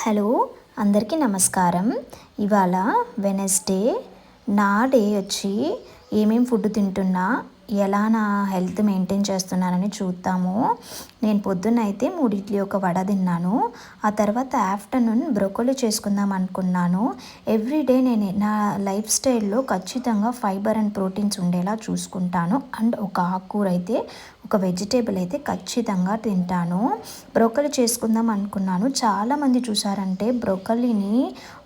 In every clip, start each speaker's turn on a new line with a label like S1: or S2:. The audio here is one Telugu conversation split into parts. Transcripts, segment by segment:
S1: హలో అందరికీ నమస్కారం. ఇవాళ వెనస్డే. నా డే వచ్చి ఏమేం ఫుడ్ తింటున్నా, ఎలా నా హెల్త్ మెయింటైన్ చేస్తున్నానని చూద్దాము. నేను పొద్దున్న అయితే 3 ఇడ్లీ ఒక వడ తిన్నాను. ఆ తర్వాత ఆఫ్టర్నూన్ బ్రోకోలీ చేసుకుందాం అనుకున్నాను. ఎవ్రీడే నేను నా లైఫ్ స్టైల్లో ఖచ్చితంగా ఫైబర్ అండ్ ప్రోటీన్స్ ఉండేలా చూసుకుంటాను. అండ్ ఒక ఆకుకూర అయితే, ఒక వెజిటేబుల్ అయితే ఖచ్చితంగా తింటాను. బ్రోకలీ చేసుకుందాం అనుకున్నాను. చాలామంది చూసారంటే బ్రోకలీని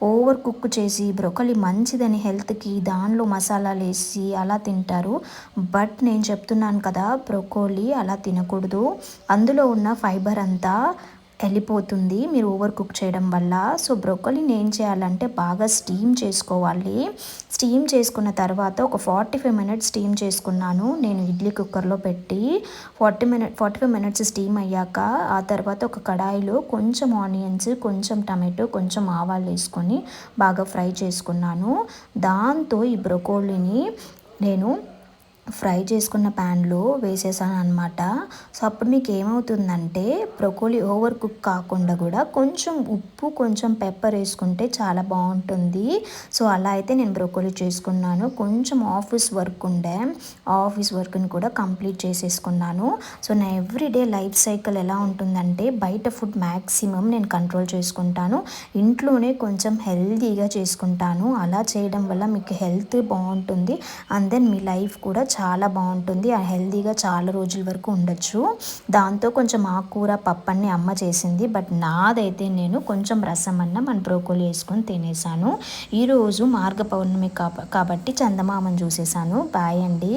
S1: ఓవర్ కుక్ చేసి, బ్రోకలీ మంచిదని హెల్త్కి దానిలో మసాలాలు వేసి అలా తింటారు. బట్ నేను చెప్తున్నాను కదా, బ్రోకోలీ అలా తినకూడదు. అందులో ఉన్న ఫైబర్ అంతా వెళ్ళిపోతుంది మీరు ఓవర్ కుక్ చేయడం వల్ల. సో బ్రోకలీని ఏం చేయాలంటే బాగా స్టీమ్ చేసుకోవాలి. స్టీమ్ చేసుకున్న తర్వాత ఒక 45 మినిట్స్ స్టీమ్ చేసుకున్నాను నేను ఇడ్లీ కుక్కర్లో పెట్టి. 45 మినిట్స్ స్టీమ్ అయ్యాక ఆ తర్వాత ఒక కడాయిలో కొంచెం ఆనియన్స్, కొంచెం టమాటో, కొంచెం ఆవాలు వేసుకొని బాగా ఫ్రై చేసుకున్నాను. దాంతో ఈ బ్రోకోలీని నేను ఫ్రై చేసుకున్న ప్యాన్లో వేసేసాను అనమాట. సో అప్పుడు మీకు ఏమవుతుందంటే బ్రోకోలీ ఓవర్ కుక్ కాకుండా కూడా కొంచెం ఉప్పు, కొంచెం పెప్పర్ వేసుకుంటే చాలా బాగుంటుంది. సో అలా అయితే నేను బ్రోకోలీ చేసుకున్నాను. కొంచెం ఆఫీస్ వర్క్ ఉండే, ఆఫీస్ వర్క్ని కూడా కంప్లీట్ చేసేసుకున్నాను. సో నా ఎవ్రీడే లైఫ్ సైకిల్ ఎలా ఉంటుందంటే బయట ఫుడ్ మ్యాక్సిమం నేను కంట్రోల్ చేసుకుంటాను, ఇంట్లోనే కొంచెం హెల్తీగా చేసుకుంటాను. అలా చేయడం వల్ల మీకు హెల్త్ బాగుంటుంది. అండ్ దెన్ మీ లైఫ్ కూడా చాలా బాగుంటుంది. ఆ హెల్తీగా చాలా రోజుల వరకు ఉండొచ్చు. దాంతో కొంచెం ఆకుకూర పప్పన్ని అమ్మ చేసింది. బట్ నాదైతే నేను కొంచెం రసం అన్నం మన బ్రోకోలీ వేసుకొని తినేసాను. ఈరోజు మార్గ పౌర్ణమి కాబట్టి చందమామని చూసేసాను. బాయ్ అండి.